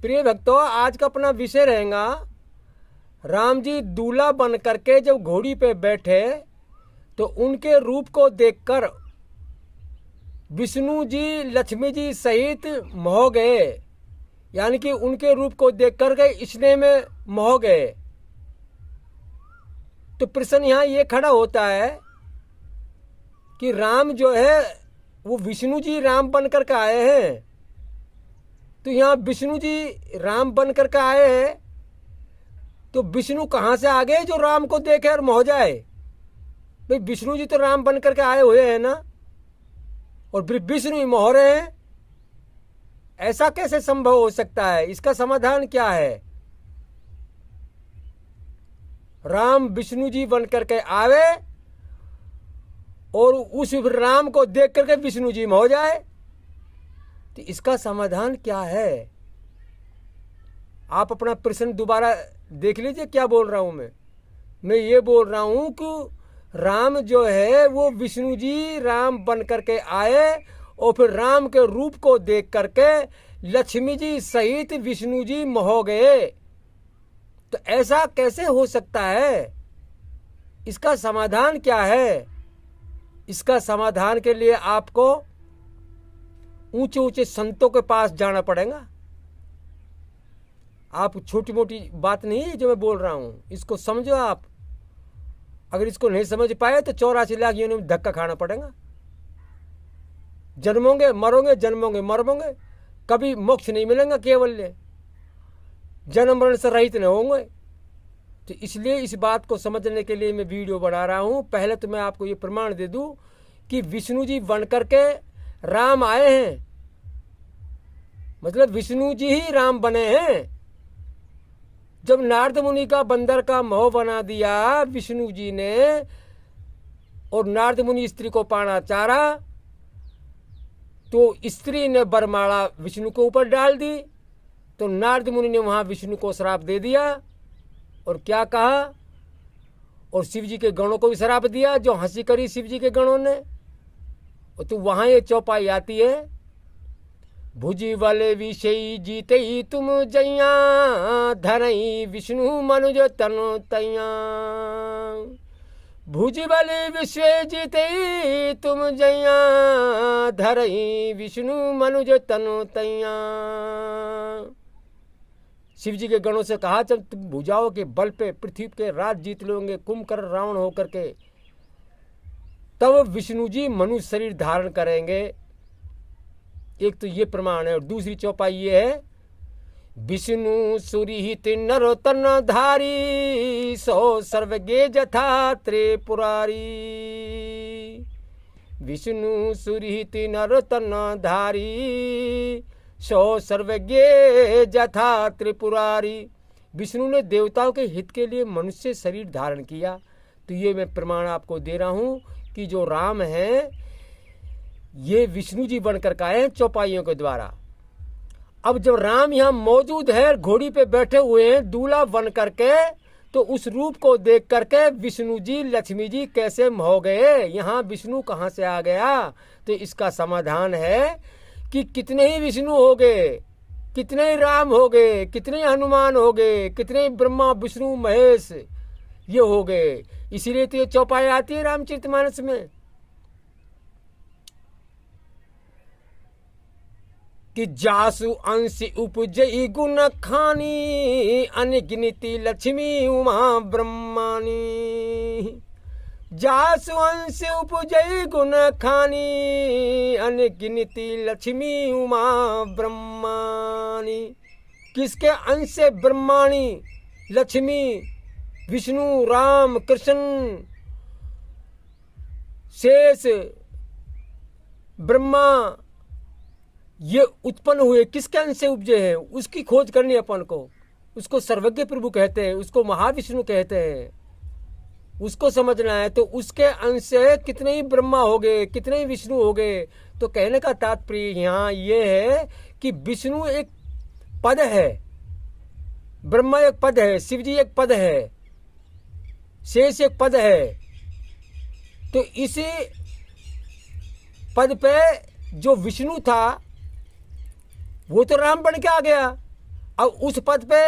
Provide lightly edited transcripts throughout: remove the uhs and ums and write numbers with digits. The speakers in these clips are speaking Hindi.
प्रिय भक्तों, आज का अपना विषय रहेगा राम जी दूल्हा बन करके जब घोड़ी पे बैठे तो उनके रूप को देखकर विष्णु जी लक्ष्मी जी सहित मोह गए, यानी कि उनके रूप को देख करके स्नेह में मोह गए। तो प्रश्न यहाँ ये खड़ा होता है कि राम जो है वो विष्णु जी राम बन करके आए हैं, तो यहाँ विष्णु जी राम बन करके आए हैं, तो विष्णु कहाँ से आ गए जो राम को देखे और मोह जाए? भाई विष्णु जी तो राम बन करके आए हुए हैं ना, और विष्णु ही मोह रहे हैं। ऐसा कैसे संभव हो सकता है? इसका समाधान क्या है? राम विष्णु जी बन करके आवे और उस राम को देख करके विष्णु जी मोह जाए, तो इसका समाधान क्या है? आप अपना प्रश्न दोबारा देख लीजिए, क्या बोल रहा हूं मैं ये बोल रहा हूं कि राम जो है वो विष्णु जी राम बन करके आए और फिर राम के रूप को देख करके लक्ष्मी जी सहित विष्णु जी मोह गए। तो ऐसा कैसे हो सकता है? इसका समाधान क्या है? इसका समाधान के लिए आपको ऊंचे ऊंचे संतों के पास जाना पड़ेगा। आप छोटी मोटी बात नहीं है जो मैं बोल रहा हूं, इसको समझो आप। अगर इसको नहीं समझ पाए तो 84 लाख योनियों में धक्का खाना पड़ेगा। जन्मोगे मरोगे, जन्मोगे मरोगे, कभी मोक्ष नहीं मिलेगा, केवल जन्म मरण से रहित नहीं होंगे। तो इसलिए इस बात को समझने के लिए मैं वीडियो बना रहा हूं। पहले तो मैं आपको ये प्रमाण दे दूं कि विष्णु जी बन करके राम आए हैं, मतलब विष्णु जी ही राम बने हैं। जब नारद मुनि का बंदर का मोह बना दिया विष्णु जी ने और नारद मुनि स्त्री को पाना चाहा, तो स्त्री ने बरमाला विष्णु के ऊपर डाल दी, तो नारद मुनि ने वहां विष्णु को श्राप दे दिया और क्या कहा, और शिव जी के गणों को भी श्राप दिया, जो हंसी करी शिव जी के गणों ने। तो वहां ये चौपाई आती है, भुजी वाले विषय जीते ही तुम जैया, धरई विष्णु मनुज तनु तैया। भुजी वाले विषय जीते ही तुम जैया, धरई विष्णु मनुज तनु तैया। शिव जी के गणों से कहा, जब तुम भुजाओं के बल पे पृथ्वी के राज जीत लोगे कुंभकर्ण रावण होकर के, तब विष्णु जी मनुष्य शरीर धारण करेंगे। एक तो ये प्रमाण है। और दूसरी चौपाई ये है, विष्णु सुरहित नरोत्तन धारी, सो सर्वज्ञ जथा त्रिपुरारी। विष्णु सुरहित नरोत्तन धारी, सो सर्वज्ञ जथा त्रिपुरारी। विष्णु ने देवताओं के हित के लिए मनुष्य शरीर धारण किया। तो ये मैं प्रमाण आपको दे रहा हूं कि जो राम है ये विष्णु जी बनकर के आए हैं चौपाइयों के द्वारा। अब जब राम यहाँ मौजूद है, घोड़ी पे बैठे हुए हैं दूल्हा बन करके, तो उस रूप को देख करके विष्णु जी लक्ष्मी जी कैसे मोह गए? यहाँ विष्णु कहाँ से आ गया? तो इसका समाधान है कि कितने ही विष्णु हो गए, कितने ही राम हो गए, कितने ही हनुमान हो गए, कितने ही ब्रह्मा विष्णु महेश ये हो गए। इसीलिए तो ये चौपाई आती है रामचरितमानस में कि जासु अंश उपजई गुण खानी, अनगिनती लक्ष्मी उमा ब्रह्मानी। जासु अंश उपजई गुण खानी, अनगिनती लक्ष्मी उमा ब्रह्मानी। किसके अंश से ब्रह्मानी? लक्ष्मी, विष्णु, राम, कृष्ण, शेष, ब्रह्मा, ये उत्पन्न हुए किसके अंश से उपजे हैं? उसकी खोज करनी अपन को। उसको सर्वज्ञ प्रभु कहते हैं, उसको महाविष्णु कहते हैं, उसको समझना है। तो उसके अंश से कितने ही ब्रह्मा हो गए, कितने ही विष्णु हो गए। तो कहने का तात्पर्य यहाँ ये है कि विष्णु एक पद है, ब्रह्मा एक पद है, शिव जी एक पद है, शेष एक पद है। तो इसी पद पे जो विष्णु था वो तो राम बन के आ गया। अब उस पद पे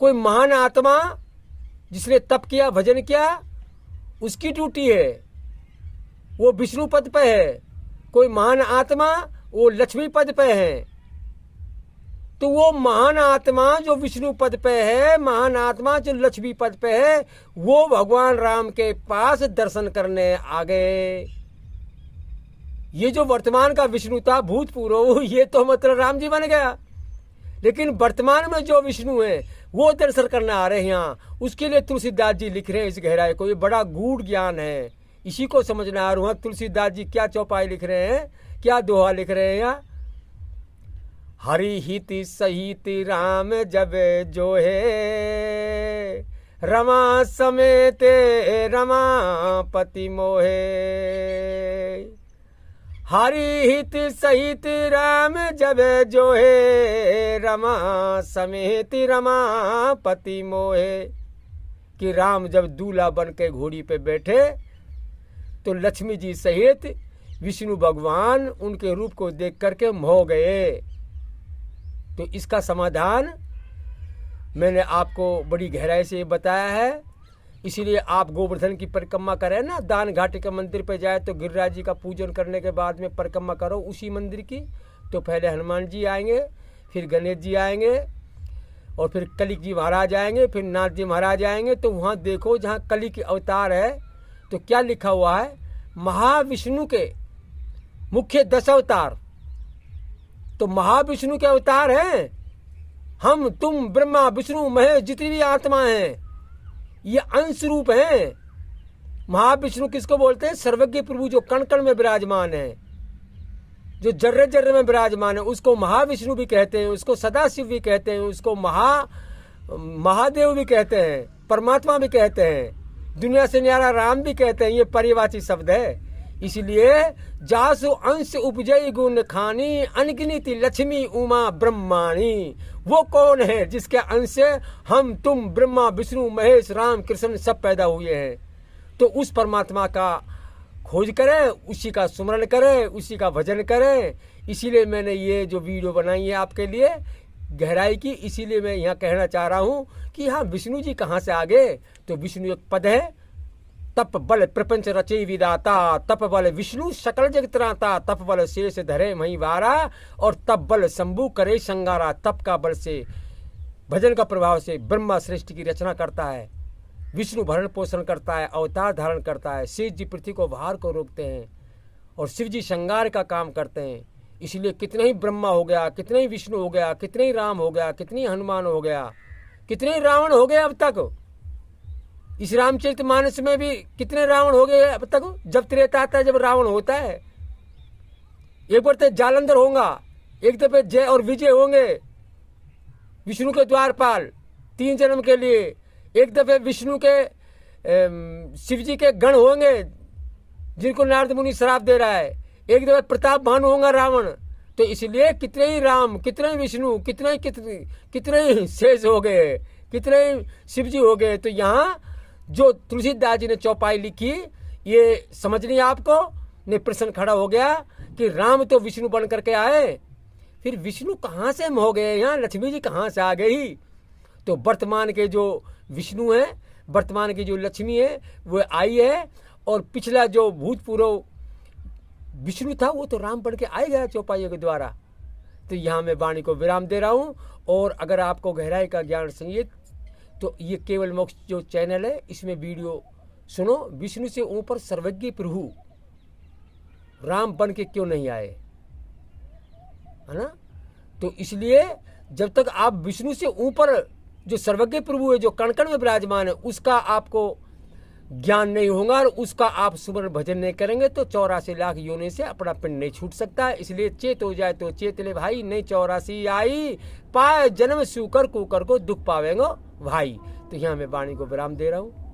कोई महान आत्मा जिसने तप किया, भजन किया, उसकी ड्यूटी है, वो विष्णु पद पे है। कोई महान आत्मा वो लक्ष्मी पद पे है। तो वो महान आत्मा जो विष्णु पद पे है, महान आत्मा जो लक्ष्मी पद पे है, वो भगवान राम के पास दर्शन करने आ गए। ये जो वर्तमान का विष्णु था, भूतपूर्व, ये तो मतलब राम जी बन गया। लेकिन वर्तमान में जो विष्णु है वो दर्शन करने आ रहे हैं यहाँ। उसके लिए तुलसीदास जी लिख रहे हैं इस गहराई को। ये बड़ा गूढ़ ज्ञान है, इसी को समझना आ रहा हूँ। तुलसीदास जी क्या चौपाई लिख रहे हैं, क्या दोहा लिख रहे हैं यहाँ। हरि हित सहित राम जब जो है, रमा समेत रमापति मोहे। हरि हित सहित राम जब जो है, रमा समेत रमापति मोहे। कि राम जब दूल्हा बन के घोड़ी पे बैठे तो लक्ष्मी जी सहित विष्णु भगवान उनके रूप को देख करके मोह गए। तो इसका समाधान मैंने आपको बड़ी गहराई से बताया है। इसीलिए आप गोवर्धन की परिक्रमा करें ना, दान घाटी के मंदिर पे जाए तो गिरिराज जी का पूजन करने के बाद में परिक्रमा करो उसी मंदिर की। तो पहले हनुमान जी आएंगे, फिर गणेश जी आएंगे, और फिर कलिक जी महाराज आएंगे, फिर नाथ जी महाराज आएंगे। तो वहाँ देखो जहाँ कलिक अवतार है तो क्या लिखा हुआ है, महाविष्णु के मुख्य 10 अवतार। तो महाविष्णु के अवतार हैं हम, तुम, ब्रह्मा, विष्णु, महेश, जितनी भी आत्मा हैं, ये अंश रूप हैं। महाविष्णु किसको बोलते हैं? सर्वज्ञ प्रभु जो कण कण में विराजमान है, जो जर्रे जर्रे में विराजमान है, उसको महाविष्णु भी कहते हैं, उसको सदाशिव भी कहते हैं, उसको महादेव भी कहते हैं, परमात्मा भी कहते हैं, दुनिया से न्यारा राम भी कहते हैं। ये पर्यायवाची शब्द है। इसलिए जासु अंश उपजय गुण खानी, अनगिनत लक्ष्मी उमा ब्रह्माणी। वो कौन है जिसके अंश से हम, तुम, ब्रह्मा, विष्णु, महेश, राम, कृष्ण सब पैदा हुए हैं। तो उस परमात्मा का खोज करें, उसी का सुमरण करें, उसी का भजन करें। इसीलिए मैंने ये जो वीडियो बनाई है आपके लिए गहराई की। इसीलिए मैं यहाँ कहना चाह रहा हूँ कि हाँ, विष्णु जी कहाँ से आ गए? तो विष्णु एक पद है, तप बल प्रपंच रचे विदाता, तप बल विष्णु सकल जगत त्राता, तप बल शेष धरे मही वारा, और तप बल शंभु करे संगारा। तप का बल से, भजन का प्रभाव से ब्रह्मा सृष्टि की रचना करता है, विष्णु भरण पोषण करता है, अवतार धारण करता है, शेष जी पृथ्वी को भार को रोकते हैं, और शिव जी श्रृंगार का काम करते हैं। इसलिए कितने ही ब्रह्मा हो गया, कितने ही विष्णु हो गया, कितने ही राम हो गया, कितने ही हनुमान हो गया, कितने ही रावण हो गए अब तक। इस रामचरितमानस में भी कितने रावण हो गए अब तक। जब त्रेता आता है, जब रावण होता है, एक बार तो जालंधर होगा, एक दफे जय और विजय होंगे विष्णु के द्वारपाल 3 जन्म के लिए, एक दफे विष्णु के शिव जी के गण होंगे जिनको नारद मुनि श्राप दे रहा है, एक दफे प्रताप भानु होगा रावण। तो इसलिए कितने ही राम, कितने ही विष्णु, कितने ही शेष हो गए, कितने ही शिव जी हो गए। तो यहाँ जो तुलसीदास जी ने चौपाई लिखी, ये समझनी आपको ने प्रश्न खड़ा हो गया कि राम तो विष्णु बन करके आए, फिर विष्णु कहाँ से हो गए, यहाँ लक्ष्मी जी कहाँ से आ गई? तो वर्तमान के जो विष्णु है, वर्तमान की जो लक्ष्मी है वो आई है, और पिछला जो भूतपूर्व विष्णु था वो तो राम बन के आए गया चौपाइयों के द्वारा। तो यहाँ मैं वाणी को विराम दे रहा हूँ। और अगर आपको गहराई का ज्ञान चाहिए तो ये केवल मोक्ष जो चैनल है, इसमें वीडियो सुनो। विष्णु से ऊपर सर्वज्ञ प्रभु राम बन के क्यों नहीं आए, है ना? तो इसलिए जब तक आप विष्णु से ऊपर जो सर्वज्ञ प्रभु है, जो कण कण में विराजमान है, उसका आपको ज्ञान नहीं होगा और उसका आप सुमरण भजन नहीं करेंगे, तो 84 लाख योनि से अपना पिंड नहीं छूट सकता है। इसलिए चेत हो जाए तो चेत ले भाई, नहीं 84 आई, पाए जन्म सूकर कुकर को दुख पावेंगे भाई। तो यहाँ मैं वाणी को विराम दे रहा हूँ।